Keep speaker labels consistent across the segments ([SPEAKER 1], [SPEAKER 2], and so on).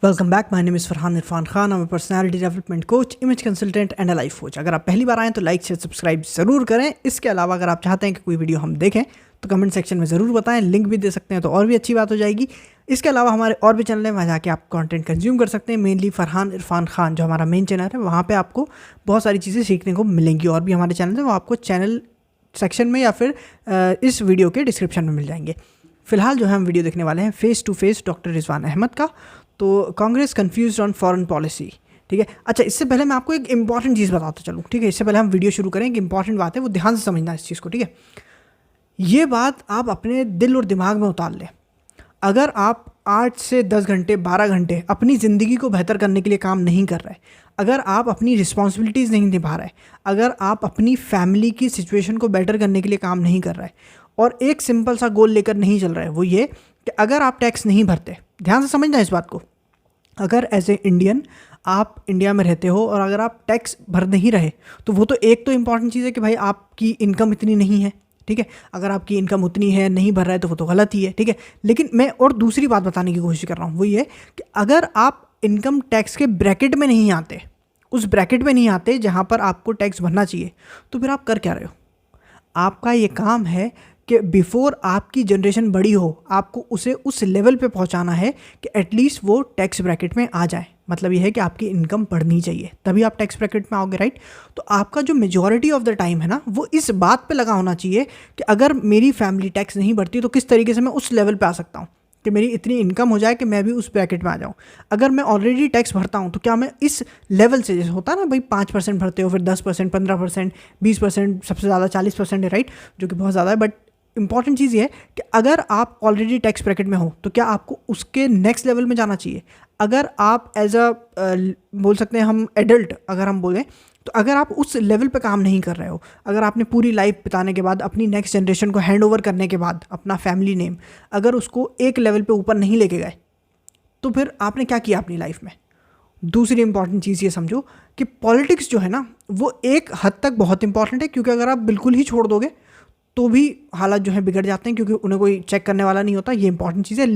[SPEAKER 1] Welcome back. My name is Farhan Irfan Khan. I'm a personality development coach, image consultant and a life coach. अगर आप पहली बार आएँ तो like share subscribe ज़रूर करें। इसके अलावा अगर आप चाहते हैं कि कोई वीडियो हम देखें तो कमेंट सेक्शन में ज़रूर बताएं, लिंक भी दे सकते हैं तो और भी अच्छी बात हो जाएगी। इसके अलावा हमारे और भी चैनल हैं, वहाँ जाके आप कंटेंट कंज्यूम कर सकते हैं। मेनली फरहान इरफान खान जो हमारा मेन चैनल है, वहाँ पर आपको बहुत सारी चीज़ें सीखने को मिलेंगी। और भी हमारे चैनल हैं, वो आपको चैनल सेक्शन में या फिर इस वीडियो के डिस्क्रिप्शन में मिल जाएंगे। फिलहाल जो है हम वीडियो देखने वाले हैं face to face doctor Rizwan Ahmad का। तो Congress confuse on foreign policy, ठीक है। अच्छा, इससे पहले मैं आपको एक इंपॉर्टेंट चीज़ बताता चलूँ, ठीक है। इससे पहले हम वीडियो शुरू करें, एक इंपॉर्टेंट बात है, वो ध्यान से समझना इस चीज़ को, ठीक है। ये बात आप अपने दिल और दिमाग में उतार लें। अगर आप 8 से 10 घंटे 12 घंटे अपनी ज़िंदगी को बेहतर करने के लिए काम नहीं कर रहे, अगर आप अपनी रिस्पॉन्सिबिलिटीज़ नहीं निभा रहे, अगर आप अपनी फैमिली की सिचुएशन को बेटर करने के लिए काम नहीं कर रहे और एक सिंपल सा गोल लेकर नहीं चल रहे, वो ये कि अगर आप टैक्स नहीं भरते, ध्यान से समझना इस बात को, अगर एज ए इंडियन आप इंडिया में रहते हो और अगर आप टैक्स भर नहीं रहे तो वो तो एक तो इम्पॉर्टेंट चीज़ है कि भाई आपकी इनकम इतनी नहीं है, ठीक है। अगर आपकी इनकम उतनी है, नहीं भर रहा है, तो वो तो गलत ही है, ठीक है। लेकिन मैं और दूसरी बात बताने की कोशिश कर रहा हूँ, वो ये कि अगर आप इनकम टैक्स के ब्रैकेट में नहीं आते, उस ब्रैकेट में नहीं आते जहाँ पर आपको टैक्स भरना चाहिए, तो फिर आप कर क्या रहे हो? आपका ये काम है कि बिफोर आपकी जनरेशन बड़ी हो, आपको उसे उस लेवल पे पहुंचाना है कि एटलीस्ट वो टैक्स ब्रैकेट में आ जाए। मतलब ये है कि आपकी इनकम बढ़नी चाहिए, तभी आप टैक्स ब्रैकेट में आओगे, राइट। तो आपका जो मेजॉरिटी ऑफ द टाइम है ना, वो इस बात पे लगा होना चाहिए कि अगर मेरी फैमिली टैक्स नहीं भरती तो किस तरीके से मैं उस लेवल पे आ सकता हूँ कि मेरी इतनी इनकम हो जाए कि मैं भी उस ब्रैकेट में आ जाऊँ। अगर मैं ऑलरेडी टैक्स भरता हूँ तो क्या मैं इस लेवल से, जैसे होता है ना भाई 5% भरते हो, फिर 10%, 15%, 20%, सबसे ज़्यादा 40% है, राइट, जो कि बहुत ज़्यादा है। बट इंपॉर्टेंट चीज़ ये है कि अगर आप ऑलरेडी टैक्स ब्रैकेट में हो तो क्या आपको उसके नेक्स्ट लेवल में जाना चाहिए। अगर आप एज अ बोल सकते हैं हम एडल्ट, अगर हम बोलें तो अगर आप उस लेवल पे काम नहीं कर रहे हो, अगर आपने पूरी लाइफ बिताने के बाद, अपनी नेक्स्ट जनरेशन को हैंड ओवर करने के बाद, अपना फैमिली नेम अगर उसको एक लेवल पे ऊपर नहीं लेके गए, तो फिर आपने क्या किया अपनी लाइफ में। दूसरी इंपॉर्टेंट चीज़ ये समझो कि पॉलिटिक्स जो है ना, वो एक हद तक बहुत इंपॉर्टेंट है, क्योंकि अगर आप बिल्कुल ही छोड़ दोगे तो भी हालात जो है बिगड़ जाते हैं, क्योंकि उन्हें कोई चेक करने वाला नहीं होता। ये इंपॉर्टेंट चीज़ है।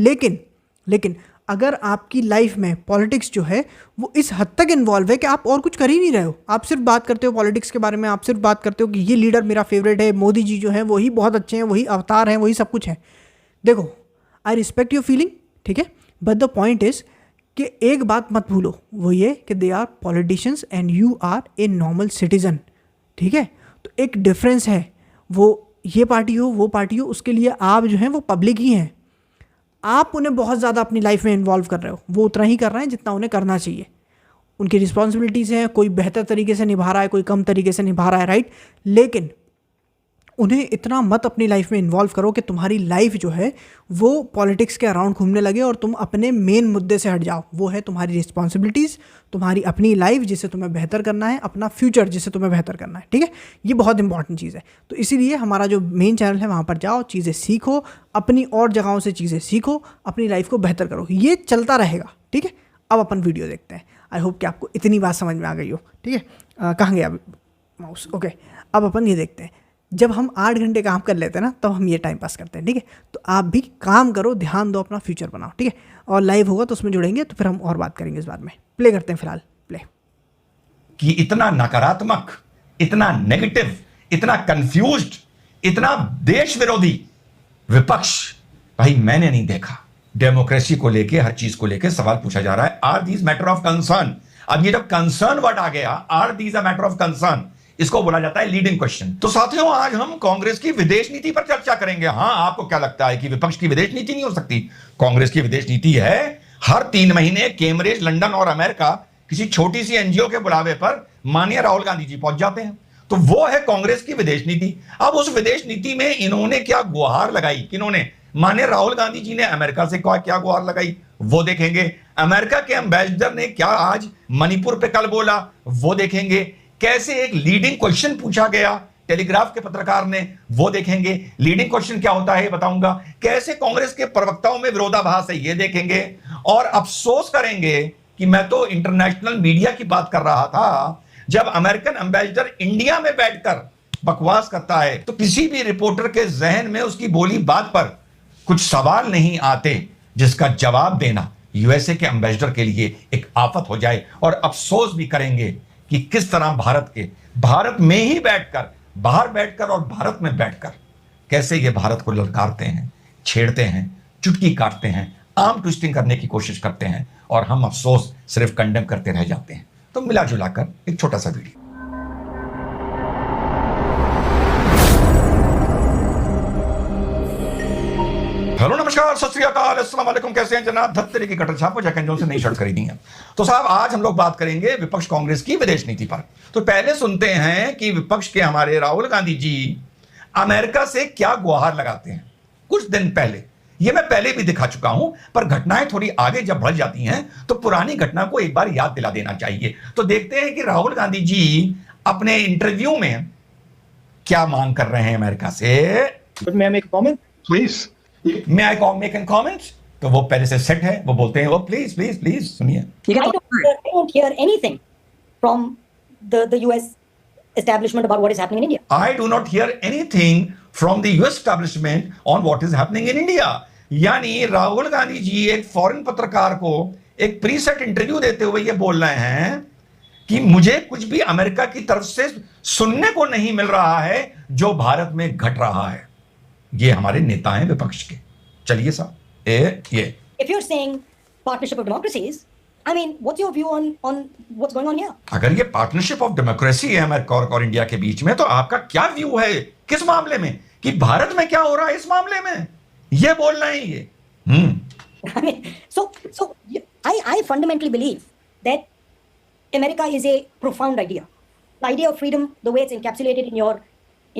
[SPEAKER 1] लेकिन अगर आपकी लाइफ में पॉलिटिक्स जो है वो इस हद तक इन्वॉल्व है कि आप और कुछ कर ही नहीं रहे हो, आप सिर्फ बात करते हो पॉलिटिक्स के बारे में, आप सिर्फ बात करते हो कि ये लीडर मेरा फेवरेट है, मोदी जी जो है वही बहुत अच्छे हैं, वही अवतार हैं, वही सब कुछ है। देखो, आई रिस्पेक्ट योर फीलिंग, ठीक है, बट द पॉइंट इज कि एक बात मत भूलो, वो ये कि they are politicians and you are a normal citizen, ठीक है। तो एक डिफरेंस है, वो ये पार्टी हो वो पार्टी हो, उसके लिए आप जो हैं वो पब्लिक ही हैं। आप उन्हें बहुत ज़्यादा अपनी लाइफ में इन्वॉल्व कर रहे हो, वो उतना ही कर रहे हैं जितना उन्हें करना चाहिए। उनकी रिस्पॉन्सिबिलिटीज़ हैं, कोई बेहतर तरीके से निभा रहा है, कोई कम तरीके से निभा रहा है, राइट। लेकिन उन्हें इतना मत अपनी लाइफ में इन्वॉल्व करो कि तुम्हारी लाइफ जो है वो पॉलिटिक्स के अराउंड घूमने लगे और तुम अपने मेन मुद्दे से हट जाओ। वो है तुम्हारी रिस्पॉन्सिबिलिटीज़, तुम्हारी अपनी लाइफ जिसे तुम्हें बेहतर करना है, अपना फ्यूचर जिसे तुम्हें बेहतर करना है, ठीक है। ये बहुत इंपॉर्टेंट चीज़ है। तो इसीलिए हमारा जो मेन चैनल है वहाँ पर जाओ, चीज़ें सीखो, अपनी और जगहों से चीज़ें सीखो, अपनी लाइफ को बेहतर करो। ये चलता रहेगा, ठीक है। अब अपन वीडियो देखते हैं। आई होप कि आपको इतनी बात समझ में आ गई हो, ठीक है। कहाँ गया माउस? ओके, अब अपन ये देखते हैं। जब हम 8 घंटे काम कर लेते हैं ना, तब हम ये टाइम पास करते हैं, ठीक है। तो आप भी काम करो, ध्यान दो, अपना फ्यूचर बनाओ, ठीक है। और लाइव होगा तो उसमें जुड़ेंगे, तो फिर हम और बात करेंगे इस बारे में। प्ले करते हैं, फिलहाल प्ले।
[SPEAKER 2] कि इतना नकारात्मक, इतना नेगेटिव, इतना कंफ्यूज्ड, इतना देश विरोधी विपक्ष भाई मैंने नहीं देखा। डेमोक्रेसी को लेके, हर चीज को लेके सवाल पूछा जा रहा है। Are these matter of concern? अब ये जब कंसर्न वर्ड आ गया, are these a matter of concern, इसको बोला जाता है लीडिंग क्वेश्चन। तो साथियों, आज हम कांग्रेस की विदेश नीति पर चर्चा करेंगे। हां, आपको क्या लगता है कि विपक्ष की विदेश नीति नहीं हो सकती? कांग्रेस की विदेश नीति है, हर 3 महीने कैम्ब्रिज, लंदन और अमेरिका किसी छोटी सी एनजीओ के बुलावे पर माननीय राहुल गांधी जी पहुंच जाते हैं। तो वो है कांग्रेस की विदेश नीति। अब उस विदेश नीति में इन्होंने क्या गुहार लगाई, किन्होंने? माननीय राहुल गांधी जी ने अमेरिका से क्या गुहार लगाई, वो देखेंगे। अमेरिका के एम्बेसडर ने क्या आज मणिपुर पे कल बोला, वो देखेंगे। कैसे एक लीडिंग क्वेश्चन पूछा गया टेलीग्राफ के पत्रकार ने, वो देखेंगे। लीडिंग क्वेश्चन क्या होता है बताऊंगा। कैसे कांग्रेस के प्रवक्ताओं में विरोधाभास है, ये देखेंगे। और अफसोस करेंगे कि मैं तो इंटरनेशनल मीडिया की बात कर रहा था, जब अमेरिकन एम्बेसडर इंडिया में बैठकर बकवास करता है तो किसी भी रिपोर्टर के जहन में उसकी बोली बात पर कुछ सवाल नहीं आते जिसका जवाब देना यूएसए के एम्बेसडर के लिए एक आफत हो जाए और अफसोस भी करेंगे कि किस तरह भारत में ही बैठकर, बाहर बैठकर और भारत में बैठकर कैसे ये भारत को ललकारते हैं, छेड़ते हैं, चुटकी काटते हैं, आर्म ट्विस्टिंग करने की कोशिश करते हैं और हम अफसोस सिर्फ कंडेम करते रह जाते हैं। तो मिला जुला कर एक छोटा सा वीडियो। हेलो नमस्कार, सत श्री अकाल, अस्सलाम वालेकुम। कैसे हैं जनाब? धत्तरी की कटर छापो जैक एंड जोन से नई शर्ट खरीदी है। तो साहब आज हम लोग बात करेंगे विपक्ष कांग्रेस की विदेश नीति पर। तो पहले सुनते हैं कि विपक्ष के हमारे राहुल गांधी जी अमेरिका से क्या गुहार लगाते हैं। कुछ दिन पहले, ये मैं पहले भी दिखा चुका हूं, पर घटनाएं थोड़ी आगे जब बढ़ जाती हैं तो पुरानी घटना को एक बार याद दिला देना चाहिए। तो देखते हैं कि राहुल गांधी जी अपने इंटरव्यू में क्या मांग कर रहे हैं अमेरिका से।
[SPEAKER 3] May I make a comment?
[SPEAKER 4] Please.
[SPEAKER 2] May I make a comment? तो वो पहले से सेट है, वो बोलते हैं वो प्लीज प्लीज प्लीज सुनिए।
[SPEAKER 5] I don't hear anything from the US establishment about what is happening in India.
[SPEAKER 2] I do not hear anything from the US establishment on what is happening in India. यानी राहुल गांधी जी एक foreign पत्रकार को एक preset interview देते हुए ये बोल रहे हैं कि मुझे कुछ भी अमेरिका की तरफ से सुनने को नहीं मिल रहा है जो भारत में घट रहा है। ये हमारे नेता हैं विपक्ष के। चलिए साहब, ये
[SPEAKER 5] If you're saying partnership of democracies, I mean, what's your view on what's going on here?
[SPEAKER 2] अगर ये पार्टनरशिप ऑफ डेमोक्रेसी है अमेरिका और इंडिया के बीच में, तो आपका क्या व्यू है किस मामले में, कि भारत में क्या हो रहा है इस मामले में? ये बोल रहे हैं ये।
[SPEAKER 5] I mean, so I fundamentally believe that America is a profound idea. The idea of freedom, the way it's encapsulated in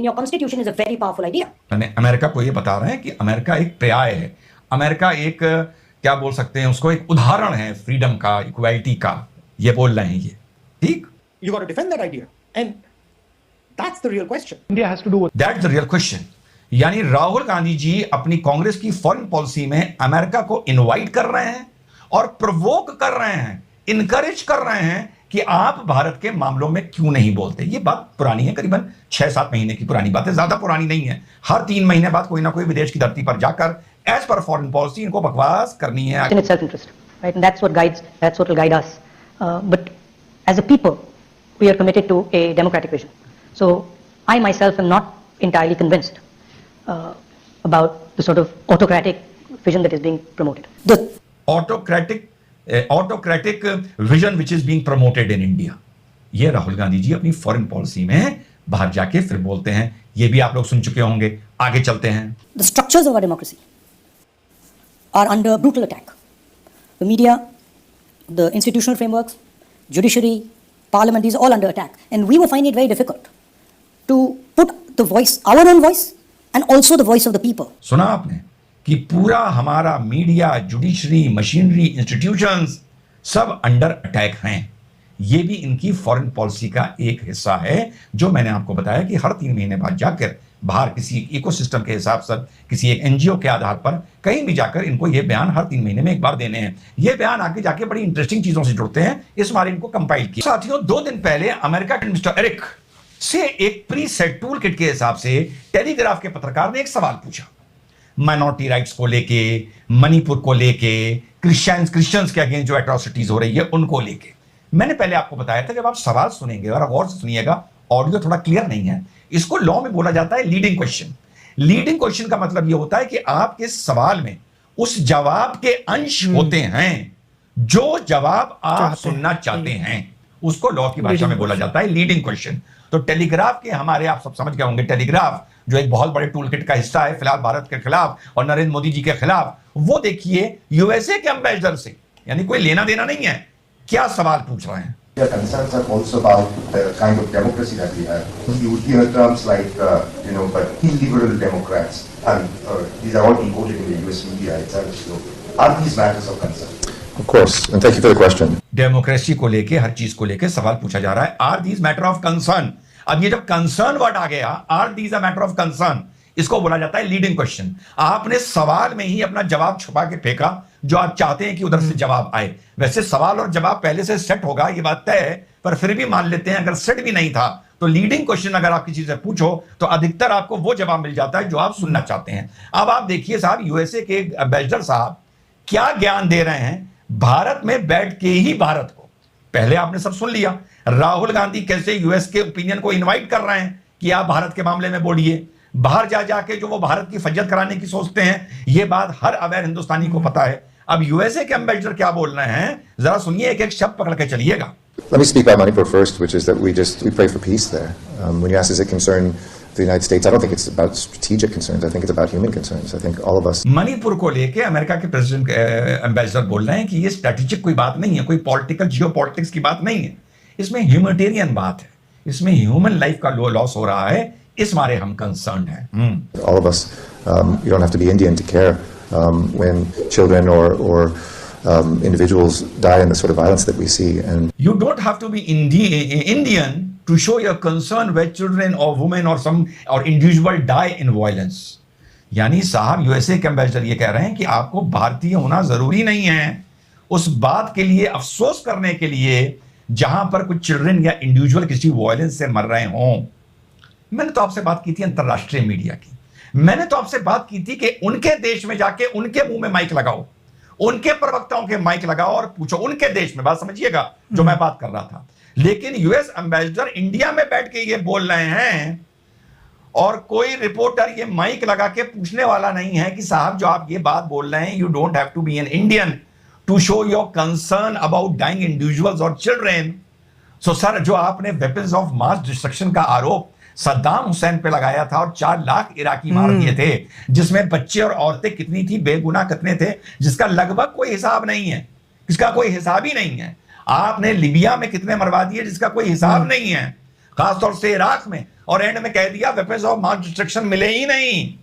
[SPEAKER 5] your constitution, is a very powerful idea.
[SPEAKER 2] मैंने अमेरिका को ये बता रहे हैं कि अमेरिका एक पर्याय है, अमेरिका एक क्या बोल सकते हैं उसको, एक उदाहरण है फ्रीडम का, इक्वालिटी का। ये बोल रहे हैं ये, ठीक?
[SPEAKER 3] You got to defend that idea, and that's the real question.
[SPEAKER 4] India has to do with
[SPEAKER 2] that's the real question. यानी राहुल गांधी जी अपनी कांग्रेस की फॉरेन पॉलिसी में अमेरिका को इनवाइट कर रहे हैं और प्रोवोक कर रहे हैं, इनकरेज कर रहे हैं कि आप भारत के मामलों में क्यों नहीं बोलते। ये बात पुरानी है, करीबन 6-7 महीने की पुरानी बात है, ज्यादा पुरानी नहीं है। हर 3 महीने बाद कोई ना कोई विदेश की धरती पर जाकर एज पर फॉरेन पॉलिसी इनको बकवास करनी है।
[SPEAKER 6] in its self-interest, right? And that's what will guide us. But as a people, we are committed to a democratic vision. So I myself am not entirely convinced about the sort of autocratic vision that is being promoted.
[SPEAKER 5] The
[SPEAKER 2] autocratic vision which is being promoted in India, ये राहुल गांधी जी अपनी foreign policy में बाहर जाके फिर बोलते हैं। ये भी आप लोग सुन चुके होंगे। आगे चलते हैं।
[SPEAKER 5] the structures of our democracy are under brutal attack. The media, the institutional frameworks, judiciary, parliament, these are all under attack. And we were finding it very difficult to put the voice, our own voice, and also the voice of the people.
[SPEAKER 2] सुना आपने कि पूरा हमारा media, judiciary, machinery, institutions सब under attack हैं। ये भी इनकी फॉरेन पॉलिसी का एक हिस्सा है, जो मैंने आपको बताया कि हर 3 महीने बाद जाकर बाहर किसी इकोसिस्टम के हिसाब से, किसी एक एनजीओ के आधार पर कहीं भी जाकर इनको ये बयान हर 3 महीने में एक बार देने हैं। ये बयान आगे जाके बड़ी इंटरेस्टिंग चीजों से जुड़ते हैं, इस बार इनको कंपाइल किया। साथियों, 2 दिन पहले अमेरिका के मिस्टर एरिक से एक प्री सेट टूल किट के हिसाब से टेलीग्राफ के पत्रकार ने एक सवाल पूछा, माइनॉरिटी राइट्स को लेके, मणिपुर को लेके, क्रिश्चियंस के अगेंस्ट जो एट्रोसिटीज हो रही है उनको लेके। मैंने पहले आपको बताया था, जब आप सवाल सुनेंगे और गौर से सुनिएगा, ऑडियो थोड़ा क्लियर नहीं है, इसको लॉ में बोला जाता है लीडिंग क्वेश्चन। लीडिंग क्वेश्चन का मतलब यह होता है कि आपके सवाल में उस जवाब के अंश होते हैं जो जवाब आप सुनना चाहते हैं, उसको लॉ की भाषा में बोला जाता है लीडिंग क्वेश्चन। तो टेलीग्राफ के हमारे, आप सब समझ गए होंगे, टेलीग्राफ जो एक बहुत बड़े टूल किट का हिस्सा है फिलहाल भारत के खिलाफ और नरेंद्र मोदी जी के खिलाफ, वो देखिए यूएसए के एम्बेसडर से, यानी कोई लेना देना नहीं है, क्या सवाल पूछ रहे हैं।
[SPEAKER 7] Their concerns are also about the kind of democracy that we have. You would hear terms like, but illiberal Democrats, and these are all decoded in the US media itself. So, are these matters of concern?
[SPEAKER 4] Of course, and thank you for the question.
[SPEAKER 2] Democracy को लेके, हर चीज को लेके सवाल पूछा जा रहा है। Are these matter of concern. अब ये जब कंसर्न वर्ड आ गया, are these a matter of concern, इसको बोला जाता है लीडिंग क्वेश्चन। आपने सवाल में ही अपना जवाब छुपा के फेंका, जो आप चाहते हैं कि उधर से जवाब आए। वैसे सवाल और जवाब पहले से सेट होगा, ये बात तय है, पर फिर भी मान लेते हैं अगर सेट भी नहीं था तो लीडिंग क्वेश्चन अगर आप किसी से पूछो तो अधिकतर आपको वो जवाब मिल जाता है जो आप सुनना चाहते हैं। अब आप देखिए साहब, यूएसए के एम्बेसडर साहब क्या ज्ञान दे रहे हैं भारत में बैठ के ही भारत को, पहले आपने सब सुन लिया, राहुल गांधी कैसे यूएस के ओपिनियन को इनवाइट कर रहे हैं कि आप भारत के मामले में बोलिए, बाहर जा जाके जो वो भारत की फज्जत कराने की सोचते हैं, ये बात हर अवेयर हिंदुस्तानी को पता है। अब यूएसए के एम्बेसडर क्या बोल रहे हैं, जरा सुनिए, एक एक शब्द पकड़ के चलिएगा।
[SPEAKER 4] Let me speak about Manipur first, which is that we pray for peace there. When you ask, does it concern the United States? I don't think it's about strategic concerns. I think it's about human concerns. I think all of us.
[SPEAKER 2] Manipur को लेके America के president ambassador बोल रहे हैं कि ये strategic कोई बात नहीं है, कोई पॉलिटिकल जियोपॉलिटिक्स की बात नहीं है, इसमें ह्यूमैनिटेरियन बात है, इसमें ह्यूमन लाइफ का लॉस हो रहा है, इस मारे हम कंसर्न हैं।
[SPEAKER 4] All of us. You don't have to be Indian to care when children or individuals die in the sort of violence that we see. And
[SPEAKER 2] you don't have to be Indian to show your concern where children or women or individual die in violence. यानी साहब USA के ambassador ये कह रहे हैं कि आपको भारतीय होना जरूरी नहीं है उस बात के लिए अफसोस करने के लिए जहां पर कुछ चिल्ड्रन या इंडिविजुअल किसी वायलेंस से मर रहे हों। मैंने तो आपसे बात की थी अंतरराष्ट्रीय मीडिया की, मैंने तो आपसे बात की थी कि उनके देश में जाके उनके मुंह में माइक लगाओ, उनके प्रवक्ताओं के माइक लगाओ और पूछो, उनके देश में, बात समझिएगा जो मैं बात कर रहा था। लेकिन यूएस एम्बेसडर इंडिया में बैठ के ये बोल रहे हैं और कोई रिपोर्टर ये माइक लगा के पूछने वाला नहीं है कि साहब जो आप ये बात बोल रहे हैं, you don't have to be an Indian to show your concern about dying individuals और चिल्ड्रेन। सो सर, जो आपने वेपन्स ऑफ मास डिस्ट्रक्शन का आरोप सद्दाम हुसैन पे लगाया था और 4 लाख इराकी मार दिए थे, जिसमें बच्चे और औरतें कितनी थी, बेगुनाह कितने थे, जिसका लगभग कोई हिसाब नहीं है, इसका कोई हिसाब ही नहीं है। आपने लिबिया में कितने मरवा दिए जिसका कोई हिसाब नहीं है, खासतौर से इराक में, और एंड में कह दिया वेपन्स ऑफ मास डिस्ट्रक्शन मिले ही नहीं।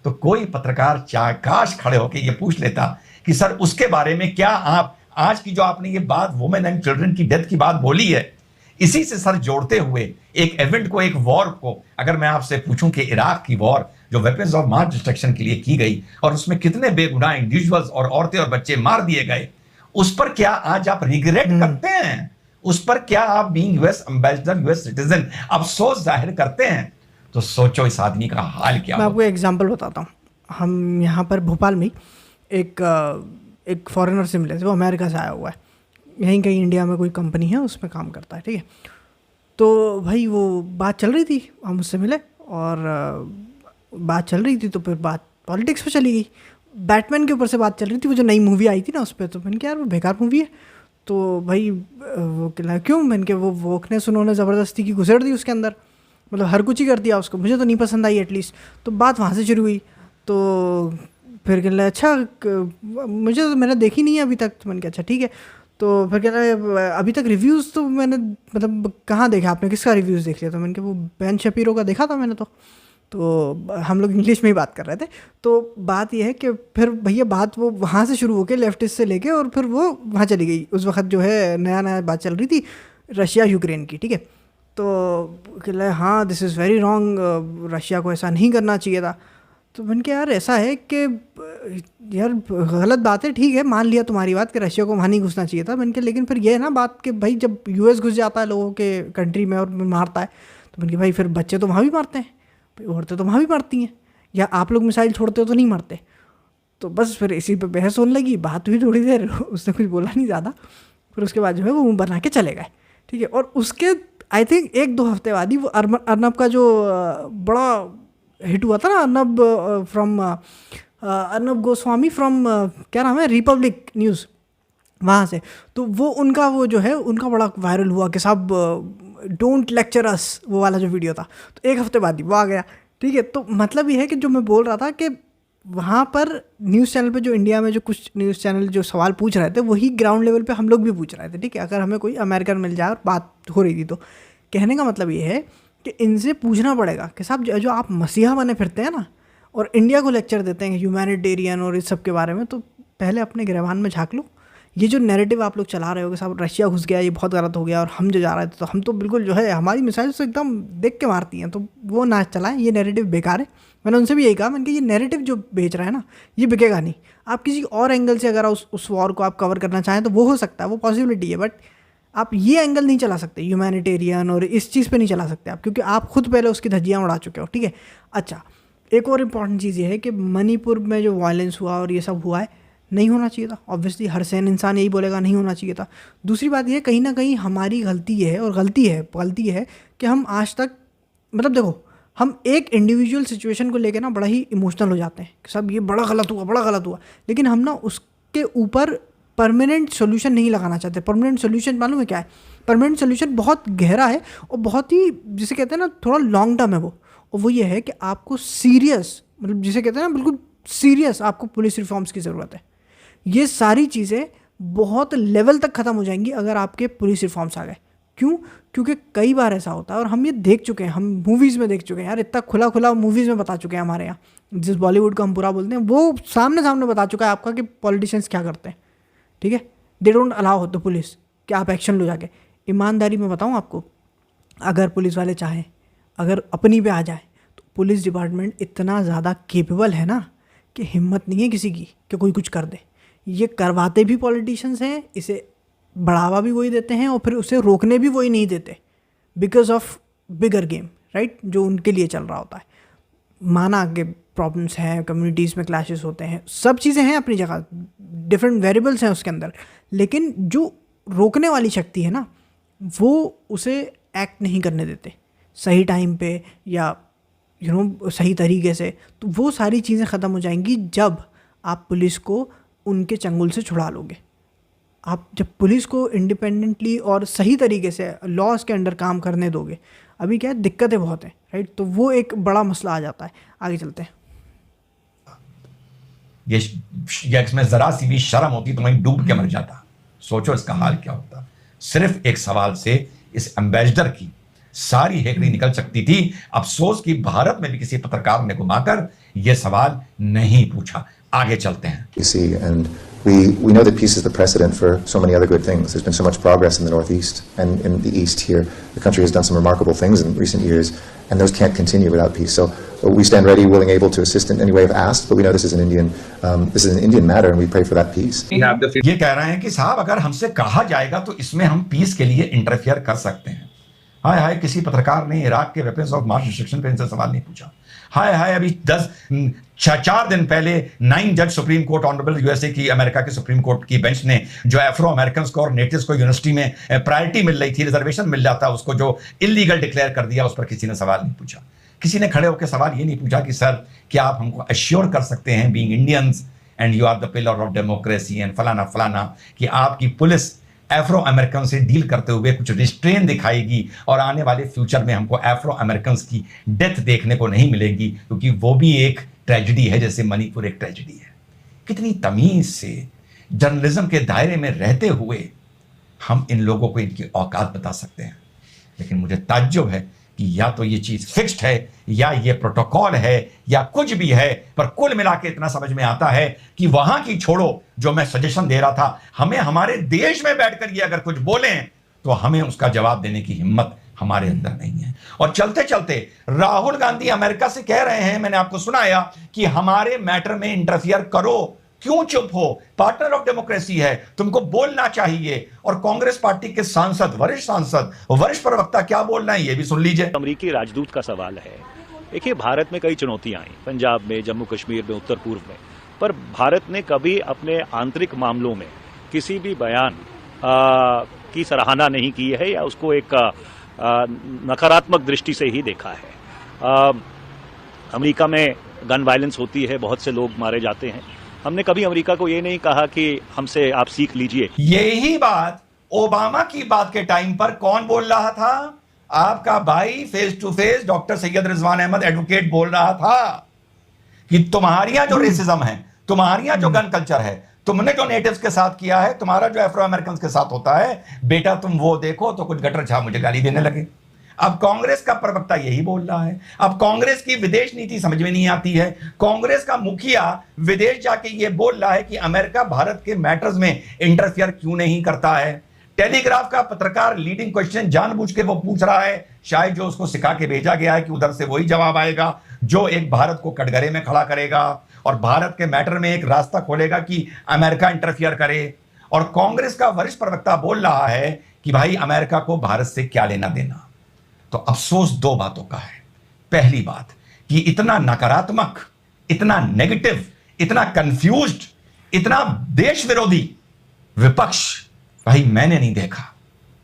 [SPEAKER 2] तो कोई पत्रकार काश खड़े होकर ये पूछ लेता कि सर उसके बारे में क्या आप आज की जो आपने ये बात वुमेन एंड चिल्ड्रन की डेथ की बात बोली है, इसी से सर जोड़ते हुए एक इवेंट को, एक वॉर को, अगर मैं आपसे पूछूं कि इराक की वॉर जो वेपन्स ऑफ मास डिस्ट्रक्शन के लिए की गई और उसमें कितने बेगुनाह इंडिविजुअल्स और औरतें और बच्चे मार दिए गए, उस पर क्या आज आप रिग्रेट करते हैं? उस पर क्या आप being US ambassador, US citizen अफसोस जाहिर करते हैं? तो सोचो इस आदमी का हाल क्या।
[SPEAKER 1] मैं आपको एग्जांपल बताता हूँ। हम यहाँ पर भोपाल में एक फॉरेनर से मिले थे, वो अमेरिका से आया हुआ है, यहीं कहीं इंडिया में कोई कंपनी है उसमें काम करता है, ठीक है। तो भाई वो बात चल रही थी, हम उससे मिले और बात चल रही थी, तो फिर बात पॉलिटिक्स पे चली गई, बैटमैन के ऊपर से बात चल रही थी, वो जो नई मूवी आई थी ना उस पर। तो मैंने कहा यार वो बेकार मूवी है, तो भाई वो कहला क्यों, मैंने कहा वो वोकनेस उन्होंने ज़बरदस्ती की घुसेड़ दी उसके अंदर, मतलब हर कुछ ही कर दिया उसको, मुझे तो नहीं पसंद आई एटलीस्ट। तो बात वहाँ से शुरू हुई, तो फिर कह रहा अच्छा मुझे तो मैंने देखी नहीं है अभी तक। तो मैंने कहा अच्छा ठीक है। तो फिर कह रहा अभी तक रिव्यूज़ तो मैंने मतलब कहाँ देखा आपने, किसका रिव्यूज़ देख लिया? तो मैंने कहा वो बेन शपीरो का देखा था मैंने। तो हम लोग इंग्लिश में ही बात कर रहे थे। तो बात यह है कि फिर भैया बात वो वहाँ से शुरू होकर लेफ्टिस्ट से लेके और फिर वो वहाँ चली गई। उस वक्त जो है नया बात चल रही थी रशिया यूक्रेन की, ठीक है। तो कह रहा है हाँ this is very wrong, Russia को ऐसा नहीं करना चाहिए था। तो मैंने कहा यार ऐसा है कि यार गलत बात है, ठीक है मान लिया तुम्हारी बात कि रशिया को वहाँ नहीं घुसना चाहिए था। मैंने कहा लेकिन फिर ये है ना बात कि भाई जब यूएस घुस जाता है लोगों के कंट्री में और मारता है, तो मैंने कहा भाई फिर बच्चे तो वहाँ भी मारते हैं, भाई औरतें तो वहाँ भी मारती हैं, या आप लोग मिसाइल छोड़ते हो तो नहीं मारते। तो बस फिर इसी पे बहस होने लगी, बात हुई थोड़ी देर, उसने कुछ बोला नहीं ज़्यादा, फिर उसके बाद जो है वो मुँह बना के चले गए, ठीक है। और उसके आई थिंक 1-2 हफ्ते बाद ही वो अर्नब का जो बड़ा हिट हुआ था ना, अर्नब गोस्वामी फ्रॉम क्या नाम है, रिपब्लिक न्यूज़, वहाँ से, तो वो उनका वो जो है उनका बड़ा वायरल हुआ कि साहब डोंट लेक्चर अस, वो वाला जो वीडियो था। तो 1 हफ्ते बाद ही वो आ गया, ठीक है। तो मतलब ये है कि जो मैं बोल रहा था कि वहाँ पर न्यूज़ चैनल पे जो इंडिया में जो कुछ न्यूज़ चैनल जो सवाल पूछ रहे थे वही ग्राउंड लेवल पे हम लोग भी पूछ रहे थे, ठीक है। अगर हमें कोई अमेरिकन मिल जाए और बात हो रही थी, तो कहने का मतलब ये है कि इनसे पूछना पड़ेगा कि साहब जो आप मसीहा बने फिरते हैं ना और इंडिया को लेक्चर देते हैं ह्यूमैनिटेरियन और इस सब के बारे में, तो पहले अपने गिरबान में झाँक लो। ये जो नैरेटिव आप लोग चला रहे हो कि साहब रशिया घुस गया, ये बहुत गलत हो गया, और हम जो जा रहे थे तो हम तो बिल्कुल जो है हमारी मिसाइल से एकदम देख के मारती हैं, तो वो ना चलाएं, ये नैरेटिव बेकार है। मैंने उनसे भी यही कहा, मैंने कहा ये नैरेटिव जो बेच रहा है ना ये बिकेगा नहीं। आप किसी और एंगल से अगर उस वॉर को आप कवर करना चाहें तो वो हो सकता है, वो पॉसिबिलिटी है, बट आप ये एंगल नहीं चला सकते ह्यूमैनिटेरियन और इस चीज़ पे नहीं चला सकते आप, क्योंकि आप खुद पहले उसकी धज्जियाँ उड़ा चुके हो, ठीक है। अच्छा, एक और इम्पॉर्टेंट चीज़ ये है कि मणिपुर में जो वायलेंस हुआ और ये सब हुआ है, नहीं होना चाहिए था। ऑब्वियसली हर सैन इंसान यही बोलेगा नहीं होना चाहिए था। दूसरी बात ये कहीं ना कहीं हमारी गलती है, और गलती है कि हम आज तक, मतलब देखो, हम एक इंडिविजुअल सिचुएशन को लेकर ना बड़ा ही इमोशनल हो जाते हैं कि सब ये बड़ा गलत हुआ, लेकिन हम ना उसके ऊपर परमानेंट सोल्यूशन नहीं लगाना चाहते। परमानेंट सोल्यूशन मालूम है क्या है? परमानेंट सोल्यूशन बहुत गहरा है और बहुत ही, जिसे कहते हैं ना, थोड़ा लॉन्ग टर्म है वो। और वो ये है कि आपको सीरियस, मतलब जिसे कहते हैं ना बिल्कुल सीरियस, आपको पुलिस रिफॉर्म्स की ज़रूरत है। ये सारी चीज़ें बहुत लेवल तक ख़त्म हो जाएंगी अगर आपके पुलिस रिफॉर्म्स आ गए। क्यों? क्योंकि कई बार ऐसा होता है, और हम ये देख चुके हैं, हम मूवीज़ में देख चुके हैं यार, इतना खुला मूवीज़ में बता चुके हैं हमारे यहाँ। जिस बॉलीवुड को हम बुरा बोलते हैं वो सामने बता चुका है आपका कि पॉलिटिशियंस क्या करते हैं। ठीक है, they don't allow the police कि आप एक्शन लो जाके। ईमानदारी में बताऊँ आपको, अगर पुलिस वाले चाहें, अगर अपनी पे आ जाए, तो पुलिस डिपार्टमेंट इतना ज़्यादा केपेबल है ना कि हिम्मत नहीं है किसी की कि कोई कुछ कर दे। ये करवाते भी पॉलिटिशियंस हैं, इसे बढ़ावा भी वही देते हैं और फिर उसे रोकने भी वही नहीं देते, because of bigger game, right, जो उनके लिए चल रहा होता है। माना कि प्रॉब्लम्स हैं, कम्युनिटीज़ में क्लैशेस होते हैं, सब चीज़ें हैं अपनी जगह, डिफरेंट वेरिएबल्स हैं उसके अंदर, लेकिन जो रोकने वाली शक्ति है ना, वो उसे एक्ट नहीं करने देते सही टाइम पे या सही तरीके से। तो वो सारी चीज़ें ख़त्म हो जाएंगी जब आप पुलिस को उनके चंगुल से छुड़ा लोगे। आप जब पुलिस को इंडिपेंडेंटली और सही तरीके से लॉज के अंडर काम करने दोगे, अभी क्या है, दिक्कतें बहुत हैं, राइट, तो वो एक बड़ा मसला आ जाता है। आगे चलते हैं।
[SPEAKER 2] ये इसमें जरा सी भी शर्म होती तो वहीं डूब के मर जाता। सोचो इसका हाल क्या होता। सिर्फ एक सवाल से इस एम्बेसडर की सारी हेकड़ी निकल सकती थी। अफसोस कि भारत में भी किसी पत्रकार ने घुमाकर यह सवाल नहीं पूछा। आगे चलते हैं।
[SPEAKER 4] You see, and we know that peace is the precedent for so many other good things. There's been so much progress in the Northeast and in the East here. The country has done some remarkable things in recent years, and those can't continue without peace. So we stand ready, willing, able to assist in any way if asked. But we know this is an Indian matter, and we pray for that peace.
[SPEAKER 2] ये कह रहे हैं कि साहब अगर हमसे कहा जाएगा तो इसमें हम पीस के लिए इंटरफियर कर सकते हैं। हाय हाय, किसी पत्रकार ने इराक के वेपन्स ऑफ मास डिस्ट्रक्शन पे इनसे सवाल नहीं पूछा। हाय हाय, अभी 4 दिन पहले 9 जज सुप्रीम कोर्ट ऑनरेबल यूएसए की, अमेरिका के सुप्रीम कोर्ट की बेंच ने जो अफ्रो अमेरिकन को और नेटिव्स को यूनिवर्सिटी में प्रायोरिटी मिल रही थी, रिजर्वेशन मिल जाता, उसको जो इलीगल डिक्लेयर कर दिया, उस पर किसी ने सवाल नहीं पूछा। किसी ने खड़े होकर सवाल ये नहीं पूछा कि सर क्या आप हमको अश्योर कर सकते हैं, being Indians and you are the pillar of democracy and फलाना फलाना, कि आपकी पुलिस अफ्रो अमेरिकन से डील करते हुए कुछ रिस्ट्रेन दिखाएगी और आने वाले फ्यूचर में हमको अफ्रो अमेरिकन की डेथ देखने को नहीं मिलेगी, क्योंकि वो भी एक ट्रेजेडी है जैसे मणिपुर एक ट्रेजेडी है। कितनी तमीज से जर्नलिज्म के दायरे में रहते हुए हम इन लोगों को इनकी औकात बता सकते हैं। लेकिन मुझे ताज्जुब है कि या तो ये चीज फिक्स्ड है या ये प्रोटोकॉल है या कुछ भी है, पर कुल मिला के इतना समझ में आता है कि वहां की छोड़ो, जो मैं सजेशन दे रहा था, हमें हमारे देश में बैठकर ये अगर कुछ बोलें तो हमें उसका जवाब देने की हिम्मत हमारे अंदर नहीं है। और चलते चलते राहुल गांधी अमेरिका से कह रहे हैं, मैंने आपको सुनाया, कि हमारे मैटर में इंटरफियर करो, क्यों चुप हो, पार्टनर ऑफ डेमोक्रेसी है, तुमको बोलना चाहिए। और कांग्रेस पार्टी के सांसद, वरिष्ठ प्रवक्ता क्या बोल रहे हैं ये भी सुन लीजिए।
[SPEAKER 8] अमेरिकी राजदूत का सवाल है, देखिए भारत में कई चुनौतियां आई, पंजाब में, जम्मू कश्मीर में, उत्तर पूर्व में, पर भारत ने कभी अपने आंतरिक मामलों में किसी भी बयान की सराहना नहीं की है या उसको एक नकारात्मक दृष्टि से ही देखा है। अमेरिका में गन वायलेंस होती है, बहुत से लोग मारे जाते हैं। हमने कभी अमेरिका को ये नहीं कहा कि हमसे आप सीख लीजिए।
[SPEAKER 2] यही बात ओबामा की बात के टाइम पर कौन बोल रहा था? आपका भाई face to face doctor Syed Rizwan Ahmad advocate बोल रहा था कि तुम्हारियां जो रेसिज्म है, तुम्हारियां जो गन कल्चर है, तुमने जो नेटिव्स के साथ किया है, तुम्हारा जो अफ्रो अमेरिकन के साथ होता है, बेटा तुम वो देखो तो कुछ गटर छाप मुझे गाली देने लगे। अब कांग्रेस का प्रवक्ता यही बोल रहा है। अब कांग्रेस की विदेश नीति समझ में नहीं आती है। कांग्रेस का मुखिया विदेश जाके ये बोल रहा है कि अमेरिका भारत के मैटर्स में इंटरफियर क्यों नहीं करता है। टेलीग्राफ का पत्रकार लीडिंग क्वेश्चन जानबूझ के वो पूछ रहा है, शायद जो उसको सिखा के भेजा गया है कि उधर से वही जवाब आएगा जो एक भारत को कटघरे में खड़ा करेगा और भारत के मैटर में एक रास्ता खोलेगा कि अमेरिका इंटरफियर करे। और कांग्रेस का वरिष्ठ प्रवक्ता बोल रहा है कि भाई अमेरिका को भारत से क्या लेना देना। तो अफसोस 2 बातों का है। पहली बात कि इतना नकारात्मक, इतना नेगेटिव, इतना कंफ्यूज्ड, इतना देश विरोधी विपक्ष भाई मैंने नहीं देखा।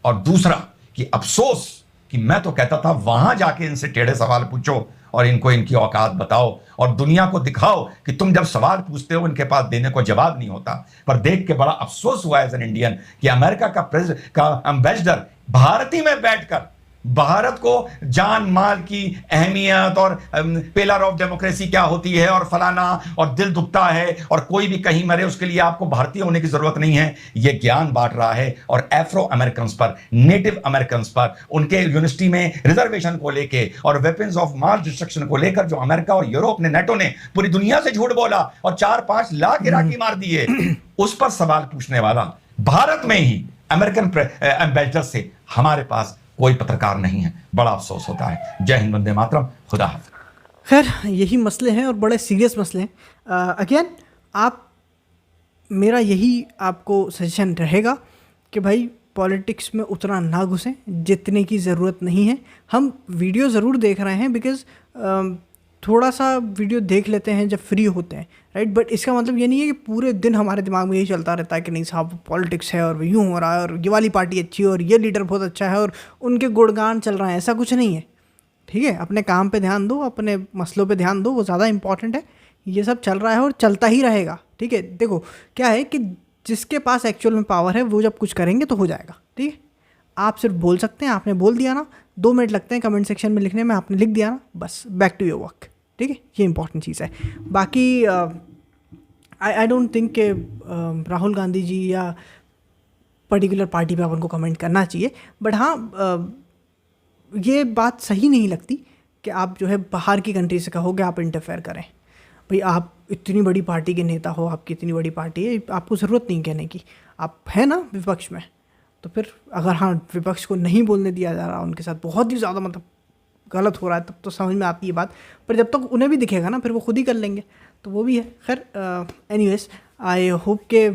[SPEAKER 2] और दूसरा कि अफसोस कि मैं तो कहता था वहां जाके इनसे टेढ़े सवाल पूछो और इनको इनकी औकात बताओ और दुनिया को दिखाओ कि तुम जब सवाल पूछते हो इनके पास देने को जवाब नहीं होता। पर देख के बड़ा अफसोस हुआ एज एन इंडियन कि अमेरिका का एम्बेसडर भारती में बैठकर भारत को जान माल की अहमियत और पिलर ऑफ डेमोक्रेसी क्या होती है और फलाना और दिल दुखता है और कोई भी कहीं मरे उसके लिए आपको भारतीय होने की जरूरत नहीं है, यह ज्ञान बांट रहा है। और एफ्रो अमेरिकन पर, नेटिव अमेरिकन पर, उनके यूनिवर्सिटी में रिजर्वेशन को लेके और वेपन्स ऑफ मास डिस्ट्रक्शन को लेकर जो अमेरिका और यूरोप ने, नेटो ने पूरी दुनिया से झूठ बोला और 4-5 लाख इराकी मार दिए, उस पर सवाल पूछने वाला भारत में ही अमेरिकन एम्बेसडर से हमारे पास कोई पत्रकार नहीं है। बड़ा अफसोस होता है। जय हिंद, वंदे मातरम, खुदा हाफिज़।
[SPEAKER 1] खैर यही मसले हैं और बड़े सीरियस मसले हैं। अगेन मेरा यही आपको सजेशन रहेगा कि भाई पॉलिटिक्स में उतना ना घुसें जितने की ज़रूरत नहीं है। हम वीडियो ज़रूर देख रहे हैं बिकॉज़ थोड़ा सा वीडियो देख लेते हैं जब फ्री होते हैं, राइट। बट इसका मतलब ये नहीं है कि पूरे दिन हमारे दिमाग में यही चलता रहता है कि नहीं साहब पॉलिटिक्स है और यूँ हो रहा है और ये वाली पार्टी अच्छी है और ये लीडर बहुत अच्छा है और उनके गुणगान चल रहे हैं। ऐसा कुछ नहीं है, ठीक है। अपने काम पे ध्यान दो, अपने मसलों पे ध्यान दो, वो ज़्यादा इंपॉर्टेंट है। ये सब चल रहा है और चलता ही रहेगा, ठीक है। देखो क्या है कि जिसके पास एक्चुअल में पावर है वो जब कुछ करेंगे तो हो जाएगा, ठीक है। आप सिर्फ बोल सकते हैं, आपने बोल दिया ना, 2 मिनट लगते हैं कमेंट सेक्शन में लिखने में, आपने लिख दिया ना, बस बैक टू योर वर्क, ठीक है। ये इंपॉर्टेंट चीज़ है। बाकी आई डोंट थिंक कि राहुल गांधी जी या पर्टिकुलर पार्टी पे अपन को कमेंट करना चाहिए। बट हाँ ये बात सही नहीं लगती कि आप जो है बाहर की कंट्री से कहोगे आप इंटरफेयर करें। भाई आप इतनी बड़ी पार्टी के नेता हो, आपकी इतनी बड़ी पार्टी है, आपको ज़रूरत नहीं कहने की, आप है ना विपक्ष में। तो फिर अगर हाँ विपक्ष को नहीं बोलने दिया जा रहा, उनके साथ बहुत ही ज़्यादा मतलब गलत हो रहा है, तब तो समझ में आती है बात। पर जब तक उन्हें भी दिखेगा ना फिर वो खुद ही कर लेंगे, तो वो भी है। खैर एनीवेज आई होप के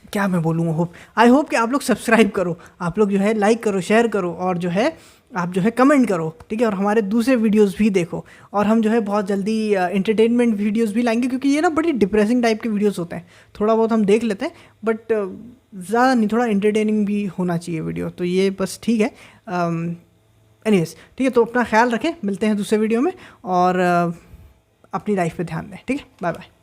[SPEAKER 1] क्या मैं बोलूँगा, आई होप कि आप लोग सब्सक्राइब करो, आप लोग जो है लाइक करो, शेयर करो और जो है आप जो है कमेंट करो, ठीक है। और हमारे दूसरे वीडियोस भी देखो और हम जो है बहुत जल्दी एंटरटेनमेंट वीडियोस भी लाएंगे, क्योंकि ये ना बड़ी डिप्रेसिंग टाइप के वीडियोस होते हैं। थोड़ा बहुत हम देख लेते हैं बट ज़्यादा नहीं, थोड़ा एंटरटेनिंग भी होना चाहिए वीडियो, तो ये बस ठीक है। एनीवेज ठीक है, तो अपना ख्याल रखें, मिलते हैं दूसरे वीडियो में और अपनी लाइफ पे ध्यान दें, ठीक है। Bye bye.